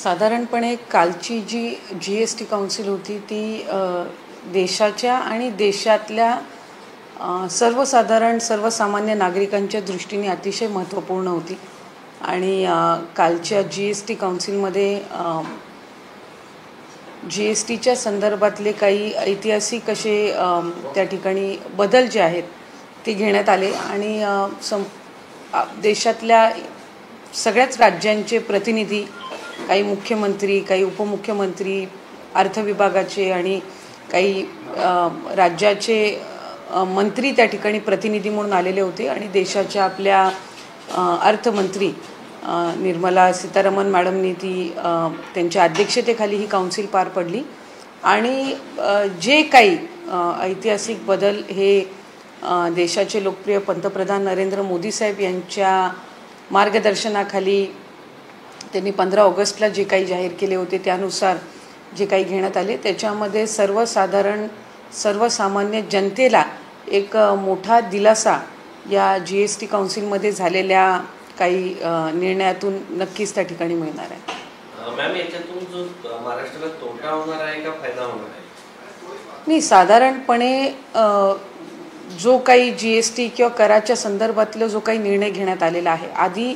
साधारणपणे कालची जी GST council होती ती देशाच्या आणि देशातल्या सर्वसामान्य नागरिकांच्या दृष्टीने अतिशय महत्त्वपूर्ण होती आणि कालच्या GST काउन्सिलमध्ये GSTच्या संदर्भातले काही ऐतिहासिक असे त्या ठिकाणी बदल जे आहेत ते घेण्यात आले आणि देशातल्या सगळ्याच राज्यांचे प्रतिनिधी, काही मुख्यमंत्री, काही उपमुख्यमंत्री, अर्थ विभागाचे आणि काही राज्याचे मंत्री त्या ठिकाणी प्रतिनिधी म्हणून आलेले होते आणि देशाच्या आपल्या अर्थमंत्री निर्मला सीतारामन मॅडमनी त्यांच्या अध्यक्षतेखाली ही काउन्सिल पार पडली आणि जे काही ऐतिहासिक बदल हे देशाचे लोकप्रिय पंतप्रधान नरेंद्र मोदी साहेब यांच्या मार्गदर्शनाखाली त्यांनी 15 ऑगस्टला जे काही जाहीर केले होते त्यानुसार जे काही घेण्यात आले त्याच्यामध्ये सर्वसामान्य जनतेला एक मोठा दिलासा या GST काउन्सिलमध्ये झालेल्या काही निर्णयातून नक्कीच त्या ठिकाणी मिळणार आहे। मॅम, याच्यातून जो महाराष्ट्राला तोटा होणार आहे का फायदा होणार आहे? नाही, साधारणपणे जो काही GST किंवा कराच्या संदर्भातलं जो काही निर्णय घेण्यात आलेला आहे, आधी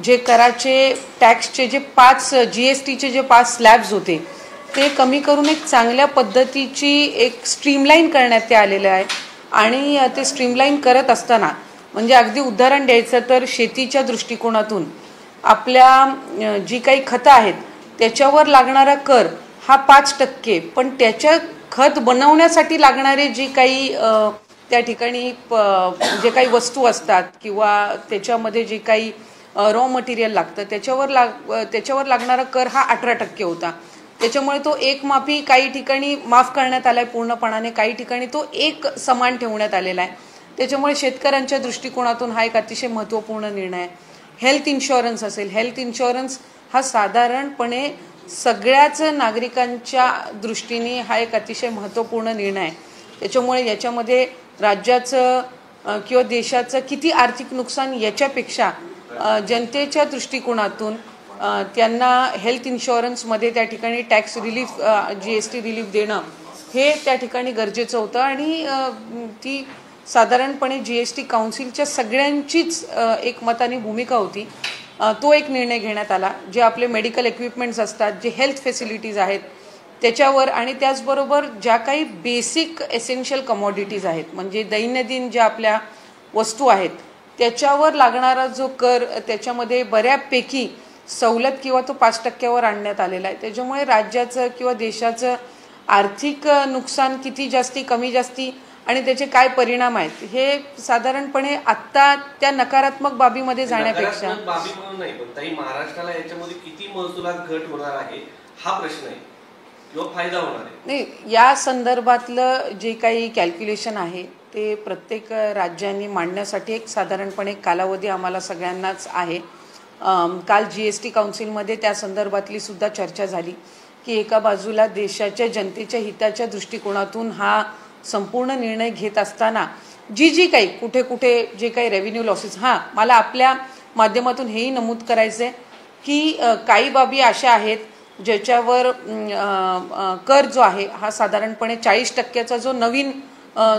जे कराचे टॅक्सचे जे 5 GSTचे जे 5 स्लॅब्स होते ते कमी करून एक चांगल्या पद्धतीची एक स्ट्रीमलाईन करण्यात ते आलेलं आहे आणि ते स्ट्रीमलाईन करत असताना म्हणजे अगदी उदाहरण द्यायचं तर शेतीच्या दृष्टिकोनातून आपल्या जी काही खतं आहेत त्याच्यावर लागणारा कर हा 5%, पण त्याच्या खत बनवण्यासाठी लागणारे जी काही त्या ठिकाणी जे काही वस्तू असतात किंवा त्याच्यामध्ये जे काही रॉ मटेरियल लागतं त्याच्यावर लागणारा कर हा 18% होता। त्याच्यामुळे तो एक माफी काही ठिकाणी माफ करण्यात आलाय पूर्णपणाने, काही ठिकाणी तो एक समान ठेवण्यात आलेला आहे। त्याच्यामुळे शेतकऱ्यांच्या दृष्टिकोनातून हा एक अतिशय महत्त्वपूर्ण निर्णय आहे। हेल्थ इन्शुरन्स असेल, हेल्थ इन्शुरन्स हा साधारणपणे सगळ्याच नागरिकांच्या दृष्टीने हा एक अतिशय महत्त्वपूर्ण निर्णय आहे। त्याच्यामुळे याच्यामध्ये राज्याचं किंवा देशाचं किती आर्थिक नुकसान याच्यापेक्षा जनतेच्या दृष्टिकोनातून त्यांना हेल्थ इन्शुरन्समध्ये त्या ठिकाणी टॅक्स रिलीफ GST रिलीफ देणं हे त्या ठिकाणी गरजेचं होतं आणि ती साधारणपणे GST काउन्सिलच्या सगळ्यांचीच एकमताने भूमिका होती। तो एक निर्णय घेण्यात आला, जे आपले मेडिकल इक्विपमेंट्स असतात, जे हेल्थ फॅसिलिटीज आहेत त्याच्यावर आणि त्याचबरोबर ज्या काही बेसिक एसेन्शियल कमॉडिटीज आहेत म्हणजे दैनंदिन ज्या आपल्या वस्तू आहेत त्याच्यावर लागणारा जो कर त्याच्यामध्ये बऱ्यापैकी सवलत किंवा तो 5%वर आणण्यात आलेला आहे। त्याच्यामुळे राज्याचं किंवा देशाचं आर्थिक नुकसान किती जास्ती कमी जास्ती आणि त्याचे काय परिणाम आहेत हे साधारणपणे आत्ता त्या नकारात्मक बाबीमध्ये जाण्यापेक्षा बाबी म्हणून नाही, पण ताई महाराष्ट्राला याच्यामध्ये किती महसुलात घट होणार आहे हा प्रश्न आहे किंवा फायदा होणार आहे? नाही, या संदर्भातलं जे काही कॅल्क्युलेशन आहे ते प्रत्येक राज्यांनी मांडण्यासाठी एक साधारणपणे कालावधी आम्हाला सगळ्यांनाच आहे। काल GST काउन्सिलमध्ये त्या संदर्भातली सुद्धा चर्चा झाली की एका बाजूला देशाच्या जनतेच्या हिताच्या दृष्टिकोनातून हा संपूर्ण निर्णय घेत असताना जी काही कुठे जे काही रेव्हेन्यू लॉसेस, मला आपल्या माध्यमातून हेही नमूद करायचं आहे की काही बाबी अशा आहेत ज्याच्यावर कर जो आहे हा साधारणपणे 40%चा जो नवीन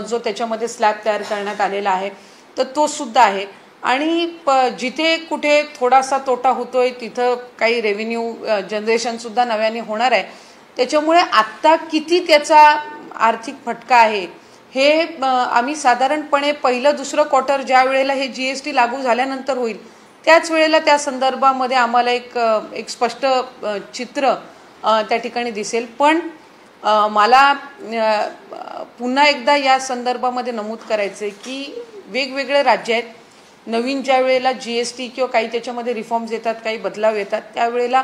जो त्याच्यामध्ये स्लॅब तयार करण्यात आलेला आहे तर तो सुद्धा आहे आणि जिथे कुठे थोडासा तोटा होतोय तिथं काही रेव्हेन्यू जनरेशनसुद्धा नव्याने होणार आहे। त्याच्यामुळे आत्ता किती त्याचा आर्थिक फटका आहे हे आम्ही साधारणपणे पहिलं दुसरं क्वार्टर ज्या वेळेला हे GST लागू झाल्यानंतर होईल त्याच वेळेला त्या संदर्भामध्ये आम्हाला एक स्पष्ट चित्र त्या ठिकाणी दिसेल। पण मला पुन्हा एकदा या संदर्भामध्ये नमूद करायचं आहे की वेगवेगळे राज्य आहेत, नवीन ज्या वेळेला GST किंवा काही त्याच्यामध्ये रिफॉर्म्स येतात, काही बदलाव येतात त्यावेळेला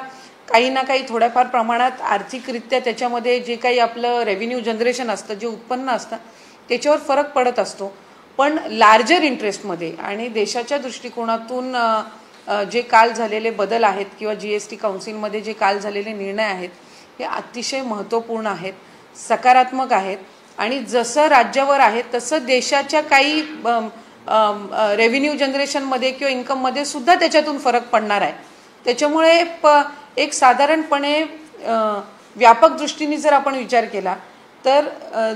काही ना काही थोड्याफार प्रमाणात आर्थिकरित्या त्याच्यामध्ये जे काही आपलं रेव्हेन्यू जनरेशन असतं, जे उत्पन्न असतं त्याच्यावर फरक पडत असतो। पण लार्जर इंटरेस्टमध्ये आणि देशाच्या दृष्टिकोनातून जे काल झालेले बदल आहेत किंवा GST काउन्सिलमध्ये जे काल झालेले निर्णय आहेत हे अतिशय महत्त्वपूर्ण आहेत, सकारात्मक आहेत आणि जसं राज्यावर आहे तसं देशाच्या काही रेव्हेन्यू जनरेशनमध्ये किंवा इन्कममध्ये सुद्धा त्याच्यातून फरक पडणार आहे। त्याच्यामुळे एक साधारणपणे व्यापक दृष्टीने जर आपण विचार केला तर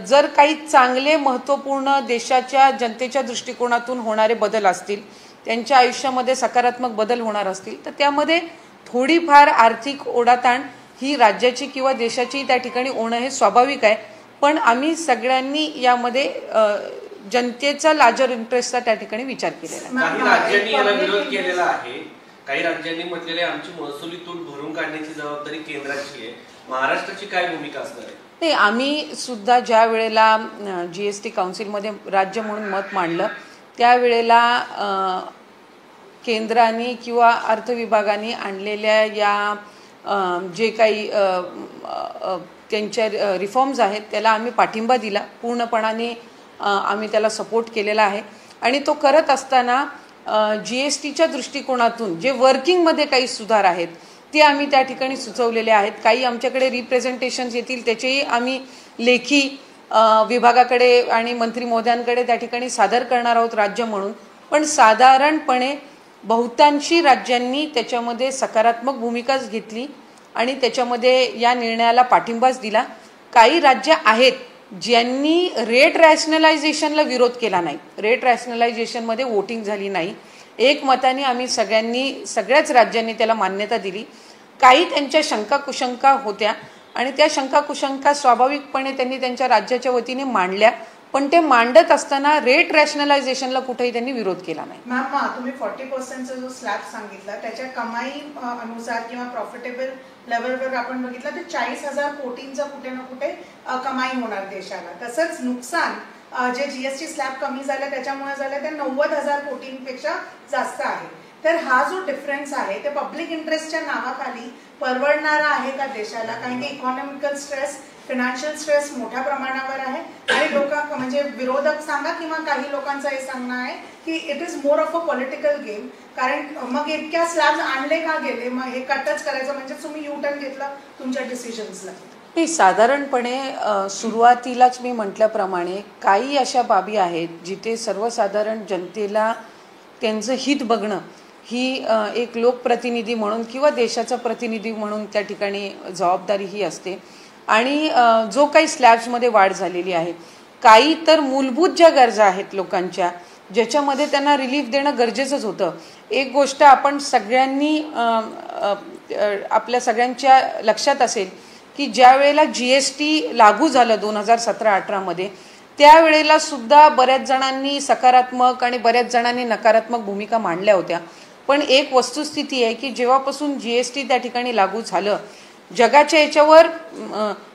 जर काही चांगले महत्त्वपूर्ण देशाच्या जनतेच्या दृष्टिकोनातून होणारे बदल असतील, त्यांच्या आयुष्यामध्ये सकारात्मक बदल होणार असतील, तर त्यामध्ये थोडीफार आर्थिक ओढाताण ही राज्याची किंवा देशाची त्या ठिकाणी होणं हे स्वाभाविक आहे. पण आम्ही सगळ्यांनी यामध्ये जनतेचा लार्जर इंटरेस्टचा त्या ठिकाणी विचार केलेला आहे. काही राज्यांनी याला विरोध केलेला आहे. काही राज्यांनी म्हटलेले आमची महसुली तूट भरून काढण्याची जबाबदारी केंद्राची आहे. महाराष्ट्राची काय भूमिका असणार आहे? नाही, आम्ही सुद्धा ज्या वेळेला GST काउन्सिलमध्ये राज्य म्हणून मत मांडलं त्यावेळेला केंद्राने किंवा अर्थ विभागाने आणलेल्या या जे काही त्यांच्या रिफॉर्म्स आहेत त्याला आम्ही पाठिंबा दिला, पूर्णपणाने आम्ही त्याला सपोर्ट केलेला आहे. आणि तो करत असताना GSTच्या दृष्टिकोनातून जे वर्किंगमध्ये काही सुधार आहेत ते आम्ही त्या ठिकाणी सुचवलेले आहेत. काही आमच्याकडे रिप्रेझेंटेशन्स येतील त्याचेही आम्ही लेखी विभागाकडे आणि मंत्री महोदयांकडे त्या ठिकाणी सादर करणार आहोत राज्य म्हणून. पण साधारणपणे बहुतांशी राज्यांनी त्याच्यामध्ये सकारात्मक भूमिकाच घेतली आणि त्याच्यामध्ये या निर्णयाला पाठिंबाच दिला. काही राज्य आहेत ज्यांनी रेट रॅशनलायझेशनला विरोध केला नाही. रेट रॅशनलायझेशनमध्ये वोटिंग झाली नाही. एकमताने आम्ही सगळ्याच राज्यांनी त्याला मान्यता दिली. काही त्यांच्या शंका कुशंका होत्या आणि त्या शंका कुशंका स्वाभाविकपणे त्यांनी त्यांच्या राज्याच्या वतीने मांडल्या. पण ते मांडत असताना रेट रॅशनलायझेशनला कुठेही त्यांनी विरोध केला नाही. मॅम, तुम्ही 40%चा जो स्लॅब सांगितला त्याच्या कमाई अनुसार किंवा प्रॉफिटेबल लेवलवर आपण बघितलं तर 40,000 कोटींचा कुठे ना कुठे कमाई होणार देशाला. तसंच नुकसान जे GST स्लॅब कमी झालं त्याच्यामुळे झालं ते 90,000 कोटींपेक्षा जास्त आहे. तर हा जो डिफरन्स आहे ते पब्लिक इंटरेस्टच्या नावाखाली परवडणारा आहे का देशाला? कारण की इकॉनॉमिकल स्ट्रेस, फायनान्शियल स्ट्रेस मोठ्या प्रमाणावर आहे आणि लोक म्हणजे विरोधक सांगा किंवा काही लोकांचं हे सांगणं आहे की it is more of a political game. कारण मग इतक्या स्लॅब्स आणले का गेले? मग हे कटच करायचं म्हणजे तुम्ही यू टर्न घेतला तुमच्या डिसिजन्सला. नाही, साधारणपणे सुरुवातीलाच मी म्हटल्याप्रमाणे काही अशा बाबी आहेत जिथे सर्वसाधारण जनतेला त्यांचं हित बघणं ही एक लोकप्रतिनिधी म्हणून किंवा देशाचा प्रतिनिधी म्हणून त्या ठिकाणी जबाबदारी ही असते. आणि जो काही स्लॅब्समध्ये वाढ झालेली आहे, काही तर मूलभूत ज्या गरजा आहेत लोकांच्या ज्याच्यामध्ये त्यांना रिलीफ देणं गरजेचंच होतं. एक गोष्ट आपण सगळ्यांनी आपल्या सगळ्यांच्या लक्षात असेल की ज्या वेळेला GST लागू झालं 2017-18 त्यावेळेला सुद्धा बऱ्याच जणांनी सकारात्मक आणि बऱ्याच जणांनी नकारात्मक भूमिका मांडल्या होत्या. पण एक वस्तुस्थिती आहे की जेव्हापासून GST त्या ठिकाणी लागू झालं, जगाच्या याच्यावर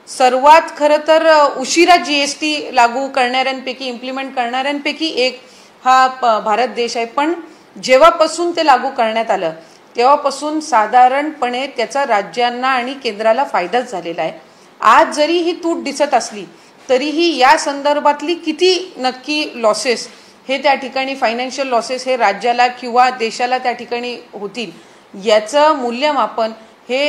सर्वात खरं तर उशिरा GST लागू करणाऱ्यांपैकी, इम्प्लिमेंट करणाऱ्यांपैकी एक हा भारत देश आहे. पण जेव्हापासून ते लागू करण्यात आलं तेव्हापासून साधारणपणे त्याचा राज्यांना आणि केंद्राला फायदाच झालेला आहे. आज जरी ही तूट दिसत असली तरीही या संदर्भातली किती नक्की लॉसेस हे त्या ठिकाणी फायनान्शियल लॉसेस हे राज्याला किंवा देशाला त्या ठिकाणी होतील याचं मूल्यमापन हे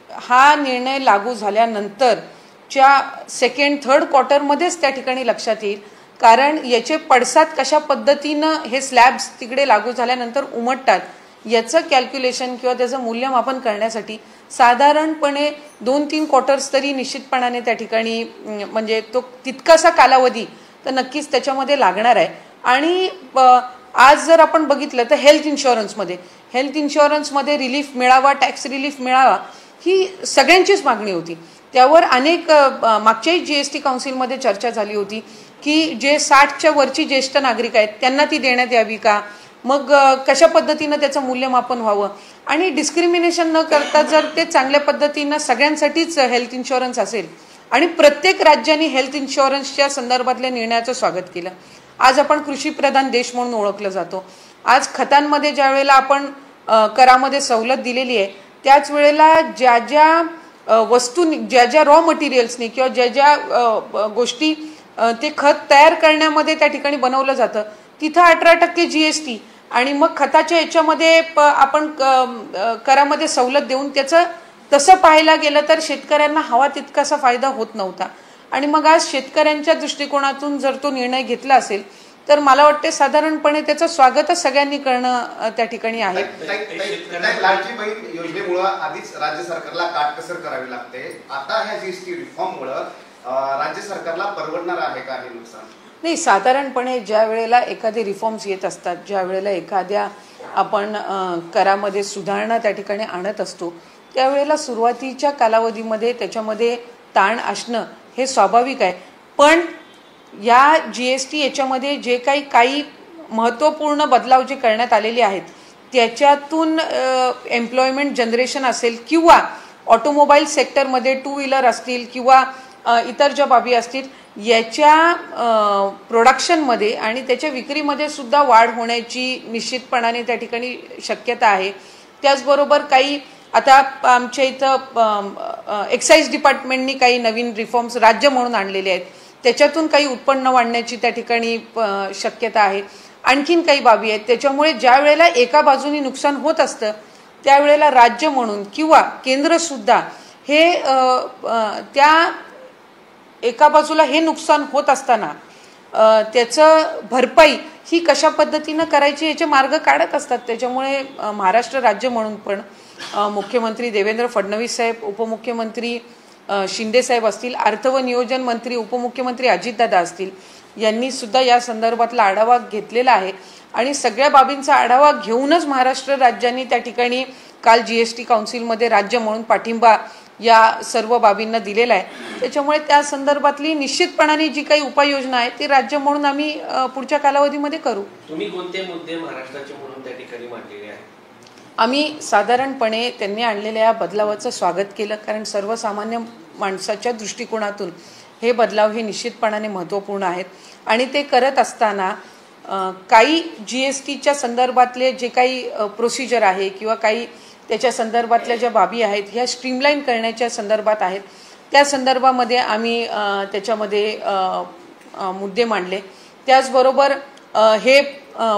हा निर्णय लागू झाल्यानंतरच्या सेकंड थर्ड क्वार्टरमध्येच त्या ठिकाणी लक्षात येईल. कारण याचे पडसाद कशा पद्धतीनं हे स्लॅब्स तिकडे लागू झाल्यानंतर उमटतात याचं कॅल्क्युलेशन किंवा त्याचं मूल्यमापन करण्यासाठी साधारणपणे 2-3 क्वार्टर्स तरी निश्चितपणाने त्या ठिकाणी म्हणजे तो तितकासा कालावधी तर नक्कीच त्याच्यामध्ये लागणार आहे. आणि आज जर आपण बघितलं तर हेल्थ इन्शुरन्समध्ये रिलीफ मिळावा, टॅक्स रिलीफ मिळावा ही सगळ्यांचीच मागणी होती. त्यावर अनेक मागच्याही GST काउन्सिलमध्ये चर्चा झाली होती की जे 60च्या वरची ज्येष्ठ नागरिक आहेत त्यांना ती देण्यात यावी का, मग कशा पद्धतीनं त्याचं मूल्यमापन व्हावं आणि डिस्क्रिमिनेशन न करता जर ते चांगल्या पद्धतीनं सगळ्यांसाठीच हेल्थ इन्शुरन्स असेल आणि प्रत्येक राज्याने हेल्थ इन्शुरन्सच्या संदर्भातल्या निर्णयाचं स्वागत केलं. आज आपण कृषीप्रधान देश म्हणून ओळखलं जातो. आज खतांमध्ये ज्या वेळेला आपण करामध्ये सवलत दिलेली आहे त्याच वेळेला ज्या ज्या वस्तूंनी, ज्या ज्या रॉ मटेरियल्सनी किंवा ज्या ज्या गोष्टी ते खत तयार करण्यामध्ये त्या ठिकाणी बनवलं जातं तिथं 18% GST आणि मग खताच्या याच्यामध्ये आपण करामध्ये सवलत देऊन त्याचं तसं पाहायला गेलं तर शेतकऱ्यांना हवा तितकासा फायदा होत नव्हता. आणि मग आज शेतकऱ्यांच्या दृष्टिकोनातून जर तो निर्णय घेतला असेल तर मला वाटते साधारणपणे त्याचं स्वागतच सगळ्यांनी करणं त्या ठिकाणी आहे. लाडकी बहीण योजनेमुळे आधीच राज्य सरकारला काटकसर करावी लागते. आता ह्या जीएसटी रिफॉर्ममुळे राज्य सरकारला परवडणार आहे का हे नुकसान? नाही, साधारणपणे ज्या वेळेला एखादे रिफॉर्म्स येत असतात, ज्या वेळेला एखाद्या आपण करामध्ये सुधारणा त्या ठिकाणी आणत असतो, त्यावेळेला सुरुवातीच्या कालावधीमध्ये त्याच्यामध्ये ताण असणं हे स्वाभाविक आहे. पण या जीएसटी याच्यामध्ये जे काही महत्त्वपूर्ण बदलाव जे करण्यात आलेले आहेत त्याच्यातून एम्प्लॉयमेंट जनरेशन असेल किंवा ऑटोमोबाईल सेक्टरमध्ये टू व्हीलर असतील किंवा इतर ज्या बाबी असतील याच्या प्रोडक्शनमध्ये आणि त्याच्या विक्रीमध्ये सुद्धा वाढ होण्याची निश्चितपणाने त्या ठिकाणी शक्यता आहे. त्याचबरोबर काही आता आमच्या इथं एक्साईज डिपार्टमेंटनी काही नवीन रिफॉर्म्स राज्य म्हणून आणलेले आहेत, त्याच्यातून काही उत्पन्न वाढण्याची त्या ठिकाणी शक्यता आहे. आणखीन काही बाबी आहेत. त्याच्यामुळे ज्या वेळेला एका बाजूनी नुकसान होत असतं त्यावेळेला राज्य म्हणून किंवा केंद्रसुद्धा हे त्या एका बाजूला हे नुकसान होत असताना त्याचं भरपाई ही कशा पद्धतीनं करायची याचे मार्ग काढत असतात. त्याच्यामुळे महाराष्ट्र राज्य म्हणून पण मुख्यमंत्री देवेंद्र फडणवीस साहेब, उपमुख्यमंत्री शिंदे साहेब असतील, अर्थ व नियोजन मंत्री उपमुख्यमंत्री अजितदादा असतील, यांनी सुद्धा या संदर्भातला आढावा घेतलेला आहे आणि सगळ्या बाबींचा आढावा घेऊनच महाराष्ट्र राज्याने त्या ठिकाणी काल जीएसटी काउन्सिलमध्ये राज्य म्हणून पाठिंबा या सर्व बाबींना दिलेला आहे. त्याच्यामुळे त्या संदर्भातली निश्चितपणाने जी काही उपाययोजना आहे ती राज्य म्हणून आम्ही पुढच्या कालावधीमध्ये करू. तुम्ही कोणते मुद्दे महाराष्ट्राचे म्हणून त्या ठिकाणी मांडलेले आहेत? आम्ही साधारणपणे त्यांनी आणलेल्या या बदलावाचं स्वागत केलं, कारण सर्वसामान्य माणसाच्या दृष्टिकोनातून हे बदलाव हे निश्चितपणाने महत्त्वपूर्ण आहेत आणि ते करत असताना काही जीएसटीच्या संदर्भातले जे काही प्रोसिजर आहे किंवा काही त्याच्या संदर्भातल्या ज्या बाबी आहेत ह्या स्ट्रीमलाईन करण्याच्या संदर्भात आहेत. त्या संदर्भामध्ये आम्ही त्याच्यामध्ये मुद्दे मांडले. त्याचबरोबर हे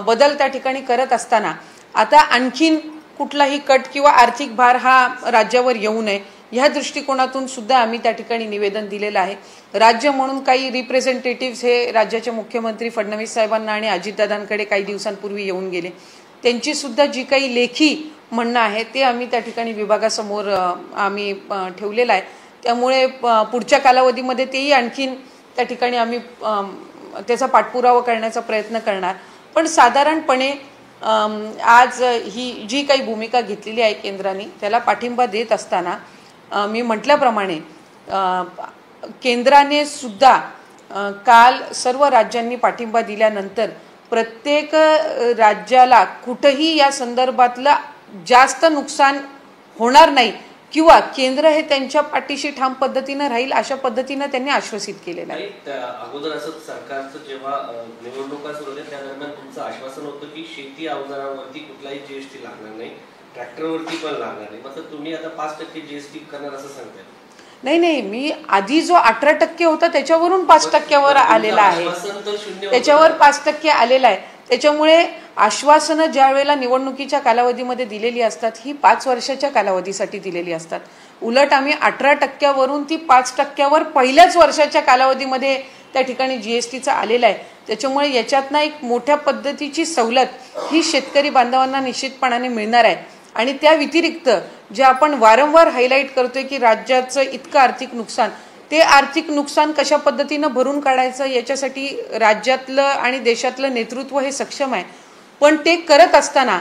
बदल त्या ठिकाणी करत असताना आता आणखीन कुठलाही कट किंवा आर्थिक भार हा राज्यावर येऊ नये ह्या दृष्टिकोनातून सुद्धा आम्ही त्या ठिकाणी निवेदन दिलेलं आहे. राज्य म्हणून काही रिप्रेझेंटेटिव्स हे राज्याचे मुख्यमंत्री फडणवीस साहेबांना आणि अजितदादांकडे काही दिवसांपूर्वी येऊन गेले. त्यांची सुद्धा जी काही लेखी म्हणणं आहे ते आम्ही त्या ठिकाणी विभागासमोर आम्ही ठेवलेलं आहे. त्यामुळे पुढच्या कालावधीमध्ये तेही आणखीन त्या ठिकाणी आम्ही त्याचा पाठपुरावा करण्याचा प्रयत्न करणार. पण साधारणपणे आज ही जी काही भूमिका घेतलेली आहे केंद्राने त्याला पाठिंबा देत असताना मी म्हटल्याप्रमाणे केंद्राने सुद्धा काल सर्व राज्यांनी पाठिंबा दिल्यानंतर प्रत्येक राज्याला कुठेही या संदर्भातलं जास्त नुकसान होणार नाही किंवा केंद्र हे त्यांच्या पाठीशी ठाम पद्धतीनं राहील अशा पद्धतीनं त्यांनी आश्वासित केलेलं आहे. अगोदर असं सरकारचं जेव्हा निवडणुका सुरू होत्या त्या दरम्यान तुमचं आश्वासन होतं की शेती अवजारांवरती कुठलाही जीएसटी लागणार नाही, ट्रॅक्टरवरती पण लागणार नाही. मग तुम्ही आता 5% जीएसटी करणार असं सांगताय? नाही, मी आधी जो 18% होता त्याच्यावरून 5%वर आलेला आहे, त्याच्यावर 5% आलेला आहे. त्याच्यामुळे आश्वासनं ज्या वेळेला निवडणुकीच्या कालावधीमध्ये दिलेली असतात ही 5 वर्षाच्या कालावधीसाठी दिलेली असतात. उलट आम्ही 18%वरून ती 5%वर पहिल्याच वर्षाच्या कालावधीमध्ये त्या ठिकाणी जीएसटीचा आलेला आहे. त्याच्यामुळे याच्यातनं एक मोठ्या पद्धतीची सवलत ही शेतकरी बांधवांना निश्चितपणाने मिळणार आहे. आणि त्या व्यतिरिक्त जे आपण वारंवार हायलाईट करतोय की राज्याचं इतकं आर्थिक नुकसान, ते आर्थिक नुकसान कशा पद्धतीनं भरून काढायचं याच्यासाठी राज्यातलं आणि देशातलं नेतृत्व हे सक्षम आहे. पण ते करत असताना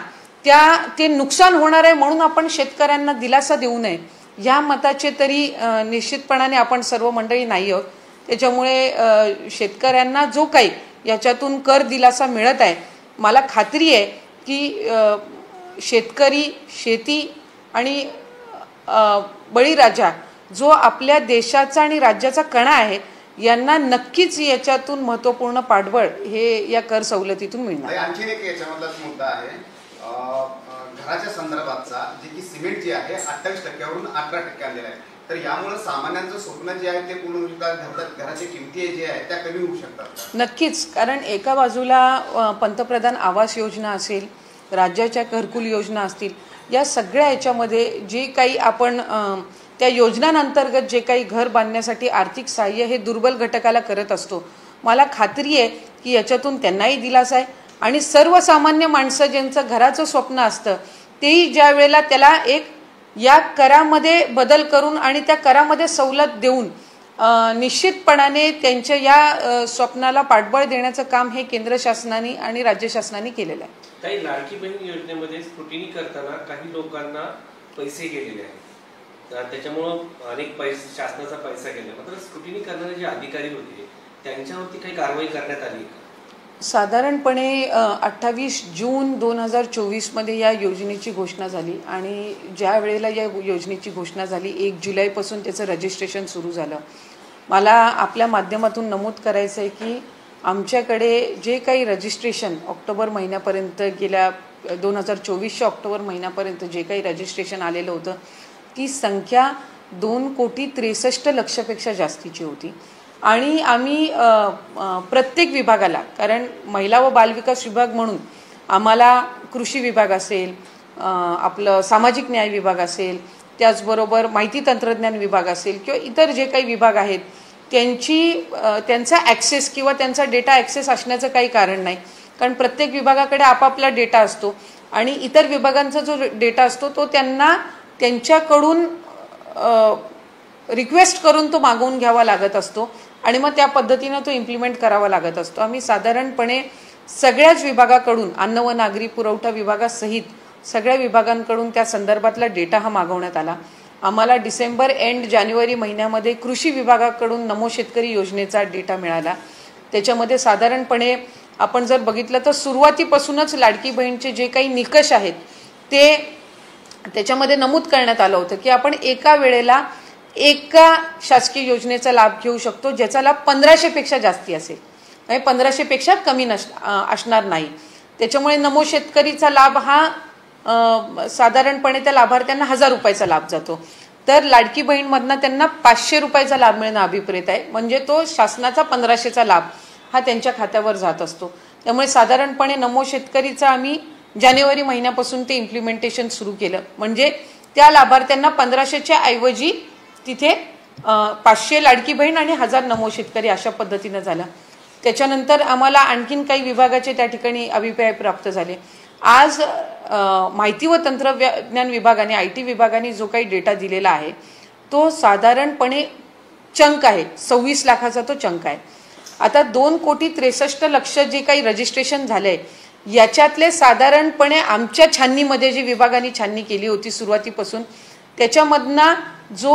ते नुकसान होणार आहे म्हणून आपण शेतकऱ्यांना दिलासा देऊ नये या मताचे तरी निश्चितपणाने आपण सर्व मंडळी नाही आहोत. त्याच्यामुळे शेतकऱ्यांना जो काही याच्यातून कर दिलासा मिळत आहे, मला खात्री आहे की शेतकरी, शेती आणि बळीराजा जो आपल्या देशाचा आणि राज्याचा कणा आहे यांना नक्कीच याच्यातून महत्त्वपूर्ण पाठबळ हे या कर सवलतीतून मिळणार. आणखी एक याच्यामधलाच मुद्दा आहे घराच्या संदर्भातचा, जे की सिमेंट जे आहे 28%वरून 18% आलेलं आहे. तर यामुळे सामान्यांचं स्वप्न जे आहे ते पूर्ण होऊ शकतात, घराच्या किमती जे आहेत त्या कमी होऊ शकतात. नक्कीच, कारण एका बाजूला पंतप्रधान आवास योजना असेल, राज्याच्या घरकुल योजना असतील, या सगळ्या याच्यामध्ये जे काही आपण त्या योजनांअंतर्गत जे काही घर बांधण्यासाठी आर्थिक सहाय्य हे दुर्बल घटकाला करत असतो. मला खात्री आहे की याच्यातून त्यांनाही दिलासा आहे आणि सर्वसामान्य माणसं ज्यांचं घराचं स्वप्न असतं तेही ज्या वेळेला त्याला एक या करामध्ये बदल करून आणि त्या करामध्ये सवलत देऊन निश्चितपणाने त्यांच्या या स्वप्नाला पाठबळ देण्याचं काम हे केंद्र शासनाने आणि राज्य शासनाने केलेलं आहे. काही लाडकी बहीण योजनेमध्ये स्क्रुटिनी करताना काही लोकांना पैसे गेलेले आहेत, त्याच्यामुळं अनेक पैसे शासनाचा पैसा गेला, मात्र स्क्रुटिनी करणारे जे अधिकारी होते त्यांच्यावरती काही कारवाई करण्यात आली का? साधारणपणे 28 जून 2024 मध्ये या योजनेची घोषणा झाली आणि ज्या वेळेला या योजनेची घोषणा झाली 1 जुलैपासून त्याचं रजिस्ट्रेशन सुरू झालं. मला आपल्या माध्यमातून नमूद करायचं आहे की आमच्याकडे जे काही रजिस्ट्रेशन ऑक्टोबर महिन्यापर्यंत गेल्या 2024च्या ऑक्टोबर महिन्यापर्यंत जे काही रजिस्ट्रेशन आलेलं होतं ती संख्या 2,63,00,000पेक्षा जास्तीची होती. आणि आम्ही प्रत्येक विभागाला, कारण महिला व बालविकास विभाग म्हणून आम्हाला कृषी विभाग असेल, आपलं सामाजिक न्याय विभाग असेल, त्याचबरोबर माहिती तंत्रज्ञान विभाग असेल किंवा इतर जे काही विभाग आहेत त्यांचा ॲक्सेस किंवा त्यांचा डेटा ॲक्सेस असण्याचं काही कारण नाही, कारण प्रत्येक विभागाकडे आपापला डेटा असतो आणि इतर विभागांचा जो डेटा असतो तो त्यांना त्यांच्याकडून रिक्वेस्ट करून तो मागवून घ्यावा लागत असतो आणि मग त्या पद्धतीनं तो इम्प्लिमेंट करावा लागत असतो. आम्ही साधारणपणे सगळ्याच विभागाकडून, अन्न व नागरी पुरवठा विभागासहित सगळ्या विभागांकडून त्या संदर्भातला डेटा हा मागवण्यात आला. आम्हाला डिसेंबर एंड जानेवारी महिन्यामध्ये कृषी विभागाकडून नमो शेतकरी योजनेचा डेटा मिळाला. त्याच्यामध्ये साधारणपणे आपण जर बघितलं तर सुरुवातीपासूनच लाडकी बहीणचे जे काही निकष आहेत ते त्याच्यामध्ये नमूद करण्यात आलं होतं की आपण एका वेळेला एका शासकीय योजनेचा लाभ घेऊ शकतो ज्याचा लाभ 1500पेक्षा जास्ती असेल, म्हणजे 1500पेक्षा कमी असणार नाही. त्याच्यामुळे नमो शेतकरीचा लाभ हा साधारणपणे त्या लाभार्थ्यांना 1000 रुपयाचा लाभ जातो, तर लाडकी बहीणमधनं त्यांना 500 रुपयाचा लाभ मिळणं अभिप्रेत आहे, म्हणजे तो शासनाचा 1500चा लाभ हा त्यांच्या खात्यावर जात असतो. त्यामुळे साधारणपणे नमो शेतकरीचा आम्ही जानेवारी महिन्यापासून ते इम्प्लिमेंटेशन सुरू केलं, म्हणजे त्या लाभार्थ्यांना 1500च्या ऐवजी तिथे 500 लाडकी बहीण आणि 1000 नमो शेतकरी अशा पद्धतीनं झालं. त्याच्यानंतर आम्हाला आणखीन काही विभागाचे त्या ठिकाणी अभिप्राय प्राप्त झाले. आज माहिती व तंत्रज्ञान विभागाने, IT विभागाने जो काही डेटा दिलेला आहे तो साधारणपणे चंक आहे, 26 लाखाचा तो चंक आहे. आता 2,63,00,000 जे काही रजिस्ट्रेशन झालंय याच्यातले साधारणपणे आमच्या छाननीमध्ये जे विभागाने छाननी केली होती सुरुवातीपासून त्याच्यामधनं जो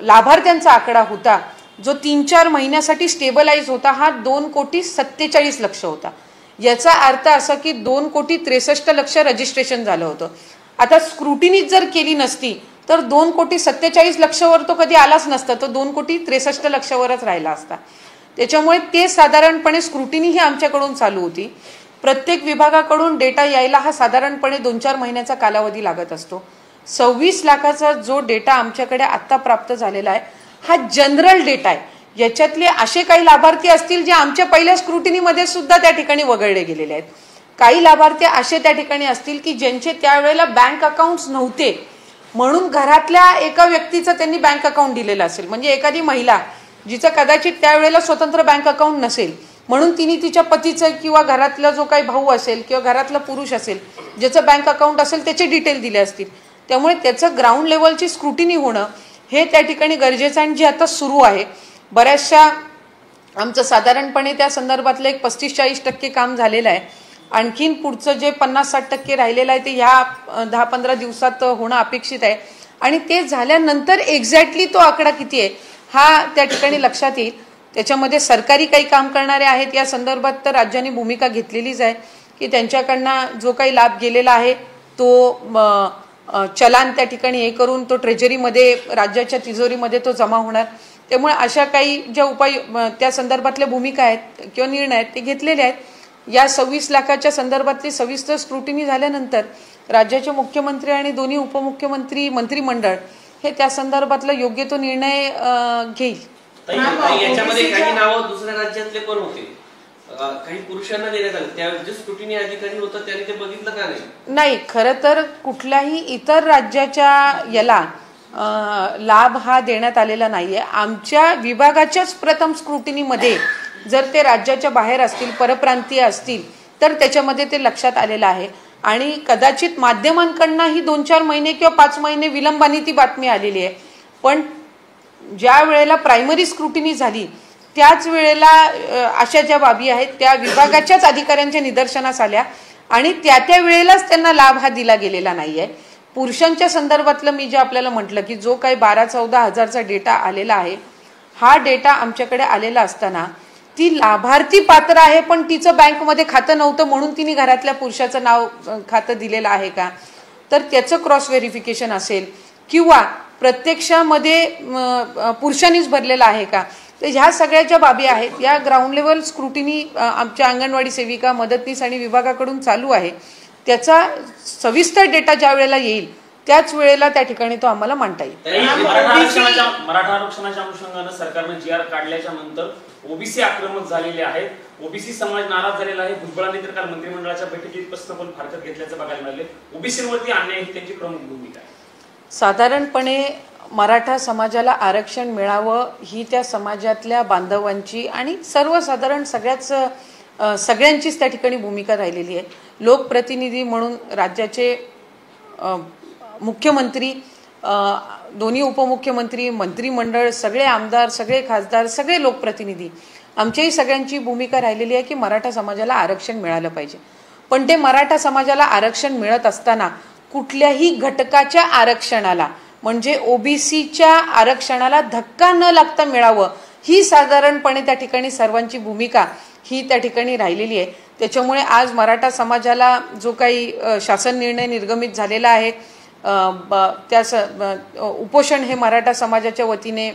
लाभार्थ्यांचा आकडा होता जो 3-4 महिन्यासाठी स्टेबलाइज होता हा 2,47,00,000 होता. याचा अर्थ असा की 2,63,00,000 रजिस्ट्रेशन झालं होतं. आता स्क्रुटिनी जर केली नसती तर 2,47,00,000 तो कधी आलाच नसता, तो 2,63,00,000वरच राहिला असता. त्याच्यामुळे ते साधारणपणे स्क्रुटिनी ही आमच्याकडून चालू होती. प्रत्येक विभागाकडून डेटा यायला हा साधारणपणे 2-4 महिन्याचा कालावधी लागत असतो. 26 लाखाचा जो डेटा आमच्याकडे आता प्राप्त झालेला आहे हा जनरल डेटा आहे. याच्यातले असे काही लाभार्थी असतील जे आमच्या पहिल्या स्क्रुटिनीमध्ये सुद्धा त्या ठिकाणी वगळले गेलेले आहेत. काही लाभार्थी असे त्या ठिकाणी असतील की ज्यांचे त्यावेळेला बँक अकाउंट्स नव्हते म्हणून घरातल्या एका व्यक्तीचं त्यांनी बँक अकाउंट दिलेलं असेल, म्हणजे एखादी महिला जिचं कदाचित त्यावेळेला स्वतंत्र बँक अकाउंट नसेल म्हणून तिने तिच्या पतीचं किंवा घरातला जो काही भाऊ असेल किंवा घरातला पुरुष असेल ज्याचं बँक अकाउंट असेल त्याचे डिटेल दिले असतील. त्यामुळे त्याचं ग्राउंड लेवलची स्क्रुटिनी होणं हे त्या ठिकाणी गरजेचं आणि जे आता सुरू आहे. बऱ्याचशा आमचं साधारणपणे त्या संदर्भातलं एक 35-40% काम झालेलं आहे. आणखीन पुढचं जे 50-60% राहिलेलं आहे ते ह्या 10-15 दिवसात होणं अपेक्षित आहे आणि ते झाल्यानंतर एक्झॅक्टली तो आकडा किती आहे हा त्या ठिकाणी लक्षात येईल. त्याच्यामध्ये सरकारी काही काम करणारे आहेत या संदर्भात तर राज्यांनी भूमिका घेतलेलीच आहे की त्यांच्याकडनं जो काही लाभ गेलेला आहे तो चलान त्या ठिकाणी हे करून तो ट्रेजरीमध्ये राज्याच्या तिजोरीमध्ये तो जमा होणार. त्यामुळे अशा काही ज्या उपाय त्या संदर्भातल्या भूमिका आहेत किंवा निर्णय आहेत ते घेतलेले आहेत. या 26 लाखाच्या संदर्भातली सविस्तर स्क्रुटिनी झाल्यानंतर राज्याचे मुख्यमंत्री आणि दोन्ही उपमुख्यमंत्री मंत्रिमंडळ हे त्या संदर्भातला योग्य तो निर्णय घेईल. याच्यामध्ये काही नावं दुसऱ्या राज्यातले पण होते, काही पुरुषांना देण्यात आले, त्या जे स्क्रुटिनी अधिकारी होता त्यांनी ते बघितलं का नाही? नाही, खरं तर कुठल्याही इतर राज्याच्या याला लाभ हा देण्यात आलेला नाहीये. आमच्या विभागाच्याच प्रथम स्क्रुटिनीमध्ये जर ते राज्याच्या बाहेर असतील, परप्रांतीय असतील, तर त्याच्यामध्ये ते लक्षात आलेलं आहे. आणि कदाचित माध्यमांकडनं ही 2-4 महिने किंवा 5 महिने विलंबाने ती बातमी आलेली आहे. पण ज्या वेळेला प्रायमरी स्क्रुटिनी झाली त्याच वेळेला अशा ज्या बाबी आहेत त्या विभागाच्याच अधिकाऱ्यांच्या निदर्शनास आल्या आणि त्या वेळेलाच त्यांना लाभ हा दिला गेलेला नाहीये. पुरुषांच्या संदर्भातलं मी जे आपल्याला म्हटलं की जो काही 12-14 हजारचा डेटा आलेला आहे, हा डेटा आमच्याकडे आलेला असताना ती लाभार्थी पात्र आहे पण तिचं बँकमध्ये खातं नव्हतं म्हणून तिने घरातल्या पुरुषाचं नाव खातं दिलेलं आहे का, तर त्याचं क्रॉस व्हेरिफिकेशन असेल किंवा प्रत्यक्षामध्ये पुरुषांनीच भरलेला आहे का, तर ह्या सगळ्या ज्या बाबी आहेत या ग्राउंड लेवल स्क्रुटिनी आमच्या अंगणवाडी सेविका, मदतनीस आणि विभागाकडून चालू आहे. त्याचा सविस्तर डेटा ज्या वेळेला येईल त्याच वेळेला त्या ठिकाणी तो आम्हाला मांडता येईल. मराठा आरक्षणाच्या अनुषंगाने सरकारने GR काढल्याच्या नंतर ओबीसी आक्रमक झालेले आहेत, ओबीसी समाज नाराज झालेला आहे. भुजबळांनी तर काल मंत्रिमंडळाच्या बैठकीत प्रश्न पण फारकत घेतल्याचं बघायला मिळाले. ओबीसीवरती अन्याय ही त्यांची प्रमुख भूमिका आहे. साधारणपणे मराठा समाजाला आरक्षण मिळावं ही त्या समाजातल्या बांधवांची आणि सर्वसाधारण सगळ्यांचीच त्या ठिकाणी भूमिका राहिलेली आहे. लोकप्रतिनिधी म्हणून राज्याचे मुख्यमंत्री, दोन्ही उपमुख्यमंत्री, मंत्रिमंडळ, सगळे आमदार, सगळे खासदार, सगळे लोकप्रतिनिधी, आमच्याही सगळ्यांची भूमिका राहिलेली आहे की मराठा समाजाला आरक्षण मिळालं पाहिजे. पण ते मराठा समाजाला आरक्षण मिळत असताना कुठल्याही घटकाच्या आरक्षणाला म्हणजे ओबीसीच्या आरक्षणाला धक्का न लागता मिळावं ही साधारणपणे त्या ठिकाणी सर्वांची भूमिका ही त्या ठिकाणी राहिलेली आहे. त्याच्यामुळे आज मराठा समाजाला जो काही शासन निर्णय निर्गमित झालेला आहे त्या उपोषण हे मराठा समाजाच्या वतीने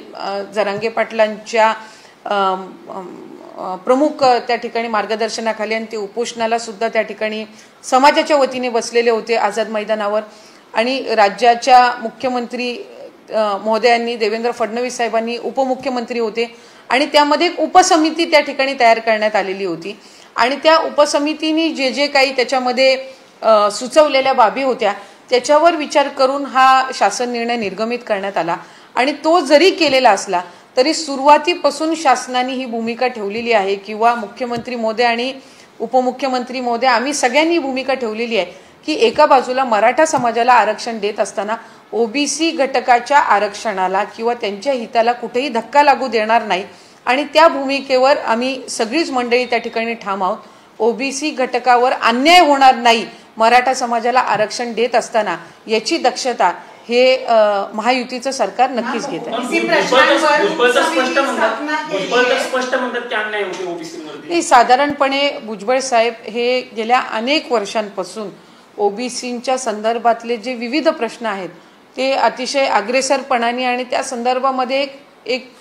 जरांगे पाटलांच्या प्रमुख त्या ठिकाणी मार्गदर्शनाखाली आणि ते उपोषणाला सुद्धा त्या ठिकाणी समाजाच्या वतीने बसलेले होते आझाद मैदानावर. आणि राज्याच्या मुख्यमंत्री महोदयांनी, देवेंद्र फडणवीस साहेबांनी उपमुख्यमंत्री होते आणि त्यामध्ये एक उपसमिती त्या ठिकाणी तयार करण्यात आलेली होती आणि त्या उपसमितीने जे काही त्याच्यामध्ये सुचवलेल्या बाबी होत्या त्याच्यावर विचार करून हा शासन निर्णय निर्गमित करण्यात आला. आणि तो जरी केलेला असला तरी सुरुवातीपासून शासनाने ही भूमिका ठेवलेली आहे किंवा मुख्यमंत्री महोदय आणि उपमुख्यमंत्री महोदय आम्ही सगळ्यांनी भूमिका ठेवलेली आहे की एका बाजूला मराठा समाजाला आरक्षण देत असताना ओबीसी घटकाच्या आरक्षणाला किंवा त्यांच्या हिताला कुठेही धक्का लागू देणार नाही आणि त्या भूमिकेवर आम्ही सगळीच मंडळी त्या ठिकाणी ठाम आहोत. ओबीसी घटकावर अन्याय होणार नाही मराठा समाजाला आरक्षण देत असताना याची दक्षता हे महायुतीचं सरकार नक्कीच घेत आहे. साधारणपणे भुजबळ साहेब हे गेल्या अनेक वर्षांपासून ओबीसींच्या संदर्भातले जे विविध प्रश्न आहेत ते अतिशय अग्रेसरपणाने आणि त्या संदर्भामध्ये एक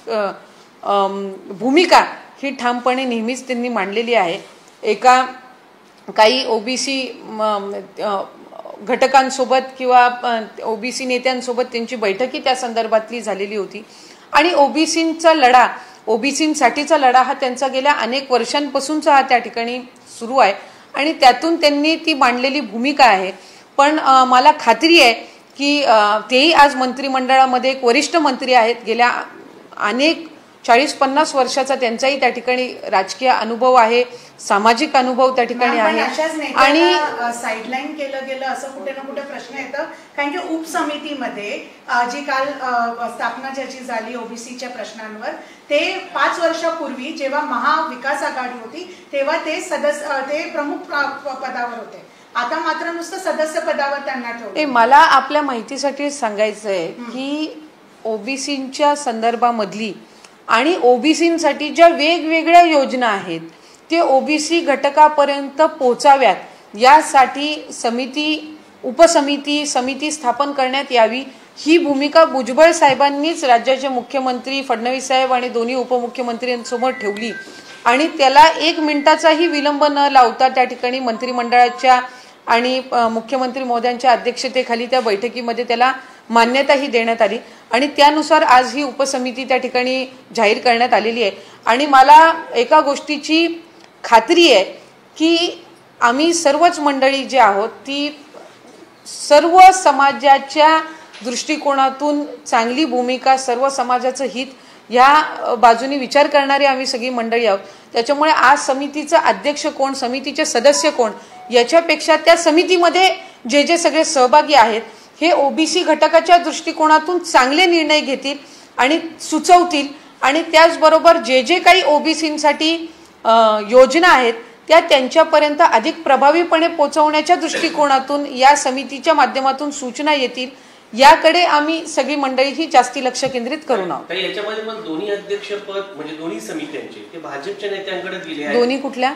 भूमिका ही ठामपणे नेहमीच त्यांनी मांडलेली आहे. काही ओबीसी घटकांसोबत किंवा ओबीसी नेत्यांसोबत त्यांची बैठकी त्या संदर्भातली झालेली होती आणि ओबीसींसाठीचा लढा हा त्यांचा गेल्या अनेक वर्षांपासूनचा हा त्या ठिकाणी सुरू आहे आणि त्यातून त्यांनी ती मांडलेली भूमिका आहे. पण मला खात्री आहे की तेही आज मंत्रिमंडळामध्ये एक वरिष्ठ मंत्री आहेत. गेल्या अनेक 40-50 वर्षाचा त्यांचाही त्या ठिकाणी राजकीय अनुभव आहे, सामाजिक अनुभव त्या ठिकाणी आहे आणि साईडलाईन केलं गेलं असं कुठे ना कुठे प्रश्न येतं. कारण की उपसमितीमध्ये जी काल स्थापना ज्याची झाली ओबीसीच्या प्रश्नांवर ते 5 वर्षापूर्वी जेव्हा महाविकास आघाडी होती तेव्हा ते प्रमुख पदावर होते. आता मात्र नुसतं सदस्य पदावर त्यांना ठेवलं. मला आपल्या माहितीसाठी सांगायचं आहे की ओबीसींच्या संदर्भामधली आणि ओबीसींसाठी ज्या वेगवेगळ्या योजना आहेत ते ओबीसी घटकापर्यंत पोहोचाव्यात यासाठी समिती स्थापन करण्यात यावी ही भूमिका भुजबळ साहेबांनीच राज्याचे मुख्यमंत्री फडणवीस साहेब आणि दोन्ही उपमुख्यमंत्र्यांसमोर ठेवली आणि त्याला 1 मिनिटाचाही विलंब न लावता त्या ठिकाणी मंत्रिमंडळाच्या आणि मुख्यमंत्री महोदयांच्या अध्यक्षतेखाली त्या बैठकीमध्ये त्याला मान्यताही देण्यात आली आणि त्यानुसार आज ही उपसमिती त्या ठिकाणी जाहीर करण्यात आलेली आहे. आणि मला एका गोष्टीची खात्री आहे की आम्ही सर्वच मंडळी जे आहोत ती सर्व समाजाच्या दृष्टिकोनातून चांगली भूमिका, सर्व समाजाचं हित या बाजूनी विचार करणारी आम्ही सगळी मंडळी आहोत. त्याच्यामुळे आज समितीचा अध्यक्ष कोण, समितीचे सदस्य कोण याच्यापेक्षा त्या समितीमध्ये जे सगळे सहभागी आहेत हे ओबीसी घटकाच्या दृष्टिकोनातून चांगले निर्णय घेतील आणि सुचवतील आणि त्याचबरोबर जे काही ओबीसींसाठी योजना आहेत त्या त्यांच्यापर्यंत अधिक प्रभावीपणे पोहोचवण्याच्या दृष्टिकोनातून या समितीच्या माध्यमातून सूचना येतील. याकडे आम्ही सगळी मंडळी ही जास्ती लक्ष केंद्रित करून आहोत. याच्यामध्ये मग दोन्ही अध्यक्षपद म्हणजे दोन्ही समित्यांचे ते भाजपच्या नेत्यांकडे दिले आहेत. दोन्ही कुठल्या?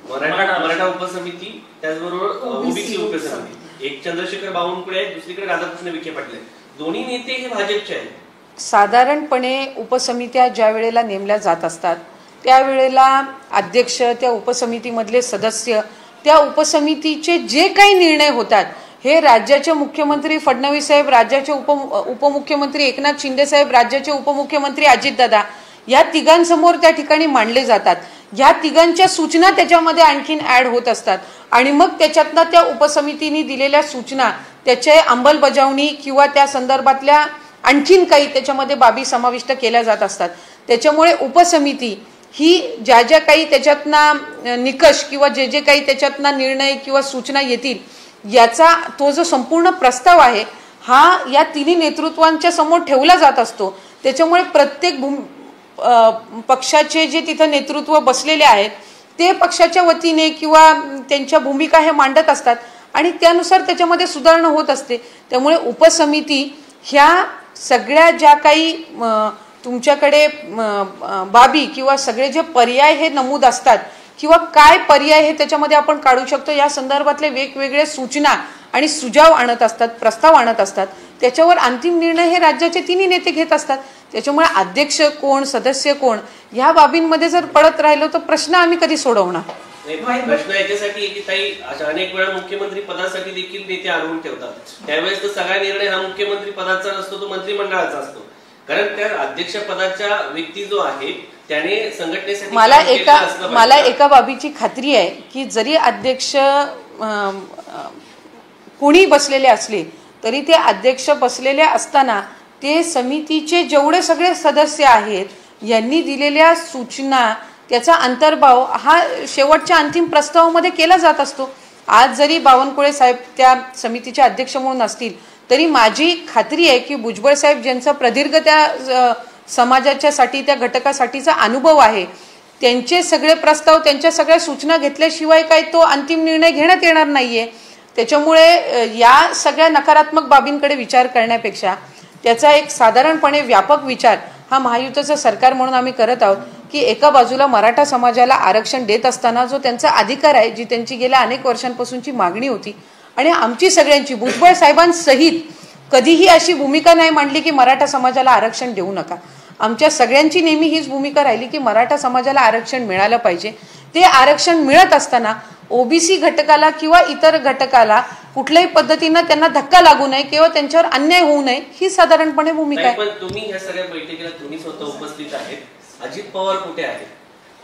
मराठा उपसमिती त्याचबरोबर ओबीसी उपसमिती. एक चंद्रशेखर बावनकुळे आहेत, दुसरीकडे राधाकृष्ण विखे पाटील. दोन्ही नेते हे भाजपचे आहेत. साधारणपणे उपसमित्या ज्या वेळेला नेमल्या जात असतात त्यावेळेला अध्यक्ष, त्या उपसमितीमधले सदस्य, त्या उपसमितीचे जे काही निर्णय होतात हे राज्याचे मुख्यमंत्री फडणवीस साहेब, राज्याचे उपमुख्यमंत्री एकनाथ शिंदे साहेब, राज्याचे उपमुख्यमंत्री अजितदादा या तिघांसमोर त्या ठिकाणी मांडले जातात. या तिघांच्या सूचना त्याच्यामध्ये आणखीन ऍड होत असतात आणि मग त्याच्यातनं त्या उपसमितीने दिलेल्या सूचना त्याचे अंमलबजावणी किंवा त्या संदर्भातल्या आणखीन काही त्याच्यामध्ये बाबी समाविष्ट केल्या जात असतात. त्याच्यामुळे उपसमिती ही ज्या काही त्याच्यातनं निकष किंवा जे काही त्याच्यातनं निर्णय किंवा सूचना येतील याचा तो जो संपूर्ण प्रस्ताव आहे हा या तिन्ही नेतृत्वांच्या समोर ठेवला जात असतो. त्याच्यामुळे प्रत्येक पक्षाचे जे तिथं नेतृत्व बसलेले आहेत ते पक्षाच्या वतीने किंवा त्यांच्या भूमिका हे मांडत असतात आणि त्यानुसार त्याच्यामध्ये सुधारणा होत असते. त्यामुळे उपसमिती ह्या सगळ्या ज्या काही तुमच्याकडे बाबी किंवा सगळे जे पर्याय हे नमूद असतात किंवा काय पर्याय हे त्याच्यामध्ये आपण काढू शकतो या संदर्भातले वेगवेगळे सूचना आणि सुझाव आणत असतात, प्रस्ताव आणत असतात. त्याच्यावर अंतिम निर्णय हे राज्याचे तिन्ही नेते घेत असतात. त्याच्यामुळे अध्यक्ष कोण, सदस्य कोण या बाबींमध्ये जर पडत राहिलो तर प्रश्न आम्ही कधी सोडवणार? प्रश्न याच्यासाठी की ताई अनेक वेळा मुख्यमंत्री पदासाठी देखील नेते आणून ठेवतात. त्यावेळेस तर सगळा निर्णय हा मुख्यमंत्री पदाचा नसतो, तो मंत्रिमंडळाचा असतो. कारण त्या अध्यक्ष पदाच्या व्यक्ती जो आहे त्याने संघटनेसाठी मला एका बाबीची खात्री आहे की जरी अध्यक्ष कुणी बसलेले असले तरी ते अध्यक्ष बसलेले असताना ते समितीचे जेवढे सगळे सदस्य आहेत यांनी दिलेल्या सूचना त्याचा अंतर्भाव हा शेवटच्या अंतिम प्रस्तावामध्ये केला जात असतो. आज जरी बावनकुळे साहेब त्या समितीचे अध्यक्ष म्हणून असतील तरी माझी खात्री आहे की भुजबळ साहेब ज्यांचा प्रदीर्घ त्या समाजाच्या साठी त्या घटकासाठीचा अनुभव आहे त्यांचे सगळे प्रस्ताव, त्यांच्या सगळ्या सूचना घेतल्याशिवाय काही तो अंतिम निर्णय घेण्यात येणार नाहीये. त्याच्यामुळे या सगळ्या नकारात्मक बाबींकडे विचार करण्यापेक्षा त्याचा एक साधारणपणे व्यापक विचार हा महायुतीचं सरकार म्हणून आम्ही करत आहोत की एका बाजूला मराठा समाजाला आरक्षण देत असताना जो त्यांचा अधिकार आहे, जी त्यांची गेल्या अनेक वर्षांपासूनची मागणी होती आणि आमची सगळ्यांची भुजबळ साहेबांसहित कधीही अशी भूमिका नाही मांडली की मराठा समाजाला आरक्षण देऊ नका. आमच्या सगळ्यांची नेहमी हीच भूमिका राहिली की मराठा समाजाला आरक्षण मिळालं पाहिजे. ते आरक्षण मिळत असताना ओबीसी घटकाला किंवा इतर घटकाला कुठल्याही पद्धतीनं त्यांना धक्का लागू नये किंवा त्यांच्यावर अन्याय होऊ नये ही साधारणपणे भूमिका आहे. पण तुम्ही या सगळ्या बैठकीला तुम्ही स्वतः उपस्थित आहेत. अजित पवार कुठे आहेत?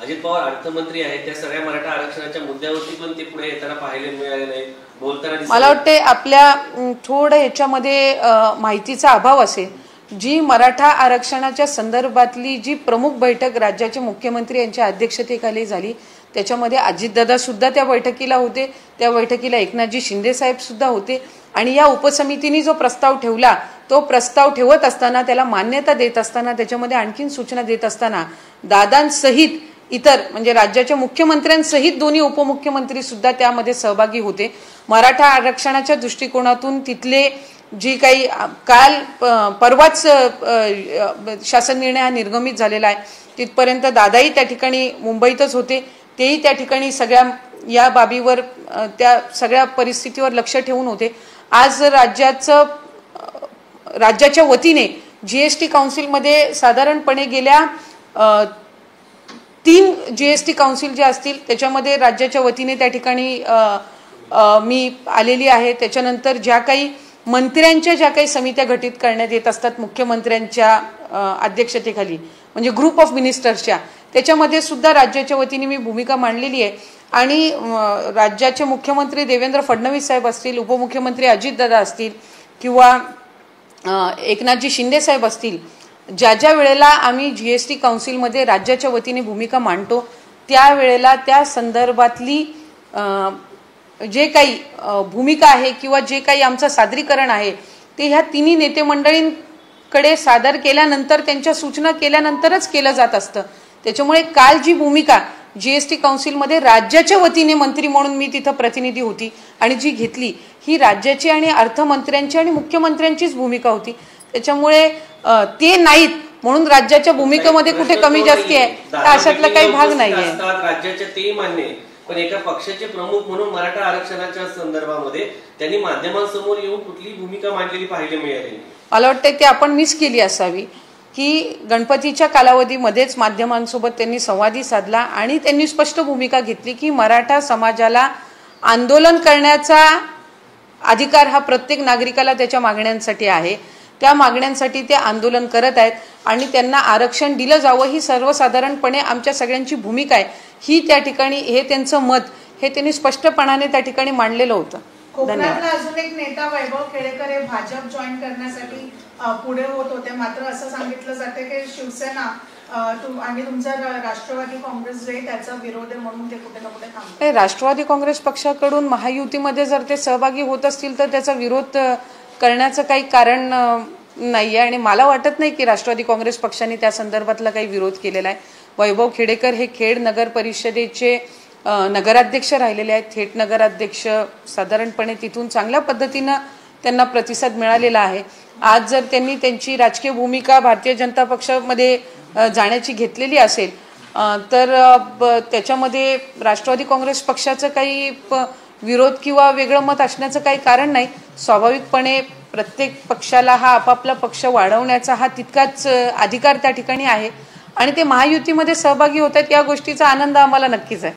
अजित पवार अर्थमंत्री आहेत. त्या सगळ्या मराठा आरक्षणाच्या मुद्द्यावरती पण ते पुढे येताना पाहायला मिळाले नाही, बोलताना मला वाटते आपल्या थोडं ह्याच्यामध्ये माहितीचा अभाव असेल. जी मराठा आरक्षणाच्या संदर्भातली जी प्रमुख बैठक राज्याचे मुख्यमंत्री यांच्या अध्यक्षतेखाली झाली त्याच्यामध्ये अजितदादा सुद्धा त्या बैठकीला होते. त्या बैठकीला एकनाथजी शिंदे साहेब सुद्धा होते आणि या उपसमितीने जो प्रस्ताव ठेवला तो प्रस्ताव ठेवत असताना त्याला मान्यता देत असताना त्याच्यामध्ये आणखीन सूचना देत असताना दादांसहित इतर म्हणजे राज्याच्या मुख्यमंत्र्यांसहित दोन्ही उपमुख्यमंत्री सुद्धा त्यामध्ये सहभागी होते. मराठा आरक्षणाच्या दृष्टिकोनातून तिथले जी काही काल परवाच शासन निर्णय हा निर्गमित झालेला आहे तिथपर्यंत दादाही त्या ठिकाणी मुंबईतच होते. तेही त्या ठिकाणी सगळ्या या बाबीवर त्या सगळ्या परिस्थितीवर लक्ष ठेवून होते. आज राज्याच्या वतीने जीएसटी काउन्सिलमध्ये साधारणपणे गेल्या 3 जीएसटी काउन्सिल जे असतील त्याच्यामध्ये राज्याच्या वतीने त्या ठिकाणी मी आलेली आहे. त्याच्यानंतर ज्या काही मंत्र्यांच्या ज्या काही समित्या गठीत करण्यात येत असतात मुख्यमंत्र्यांच्या अध्यक्षतेखाली म्हणजे ग्रुप ऑफ मिनिस्टर्सच्या त्याच्यामध्ये सुद्धा राज्याच्या वतीने मी भूमिका मांडलेली आहे आणि राज्याचे मुख्यमंत्री देवेंद्र फडणवीस साहेब असतील, उपमुख्यमंत्री अजितदादा असतील किंवा एकनाथजी शिंदे साहेब असतील ज्या ज्या वेळेला आम्ही GST काउन्सिलमध्ये राज्याच्या वतीने भूमिका मांडतो त्यावेळेला त्या संदर्भातली जे काही भूमिका आहे किंवा जे काही आमचं सादरीकरण आहे ते ह्या तिन्ही नेते मंडळींकडे सादर केल्यानंतर त्यांच्या सूचना केल्यानंतरच केलं जात असतं. त्याच्यामुळे काल जी भूमिका GST काउन्सिलमध्ये राज्याच्या वतीने मंत्री म्हणून मी तिथं प्रतिनिधी होती आणि जी घेतली ही राज्याची आणि अर्थमंत्र्यांची आणि मुख्यमंत्र्यांचीच भूमिका होती. त्याच्यामुळे ते नाहीत म्हणून राज्याच्या भूमिकेमध्ये कुठे कमी जास्ती आहे तर अशातला काही भाग नाहीये. राज्याच्या ते मान्य आहे, पण एका पक्षाचे प्रमुख म्हणून मराठा आरक्षणाच्या संदर्भामध्ये त्यांनी माध्यमांसमोर येऊन कुठली भूमिका मांडलेली पाहायला मिळाली. मला वाटतं ते आपण मिस केली असावी की गणपतीच्या कालावधीमध्येच माध्यमांसोबत त्यांनी संवादी साधला आणि त्यांनी स्पष्ट भूमिका घेतली की मराठा समाजाला आंदोलन करण्याचा अधिकार हा प्रत्येक नागरिकाला त्याच्या मागण्यांसाठी आहे. त्या मागण्यांसाठी ते आंदोलन करत आहेत आणि त्यांना आरक्षण दिलं जावं ही सर्वसाधारणपणे आमच्या सगळ्यांची भूमिका आहे. ही त्या ठिकाणी हे त्यांचं मत हे त्यांनी स्पष्टपणाने त्या ठिकाणी मांडलेलं होतं. कोकणातला अजून एक नेता वैभव खेडेकर हे भाजप जॉईन करण्यासाठी पुढे होत होते, मात्र असं सांगितलं जाते की शिवसेना आणि तुमचा राष्ट्रवादी काँग्रेस जे त्याचा विरोध आहे म्हणून ते कुठे ना कुठे थांबले. राष्ट्रवादी काँग्रेस पक्षाकडून महायुतीमध्ये जर ते सहभागी होत असतील तर त्याचा विरोध करण्याचं काही कारण नाहीये आणि मला वाटत नाही की राष्ट्रवादी काँग्रेस पक्षाने त्या संदर्भातला काही विरोध केलेला आहे. वैभव खेडेकर हे खेड नगर परिषदेचे नगराध्यक्ष राहिलेले आहेत, थेट नगराध्यक्ष. साधारणपणे तिथून चांगल्या पद्धतीनं त्यांना प्रतिसाद मिळालेला आहे. आज जर त्यांनी त्यांची राजकीय भूमिका भारतीय जनता पक्षामध्ये जाण्याची घेतलेली असेल तर त्याच्यामध्ये राष्ट्रवादी काँग्रेस पक्षाचं काही विरोध किंवा वेगळं मत असण्याचं काही कारण नाही. स्वाभाविकपणे प्रत्येक पक्षाला हा आपापला पक्ष वाढवण्याचा हा तितकाच अधिकार त्या ठिकाणी आहे आणि ते महायुतीमध्ये सहभागी होत आहेत या गोष्टीचा आनंद आम्हाला नक्कीच आहे.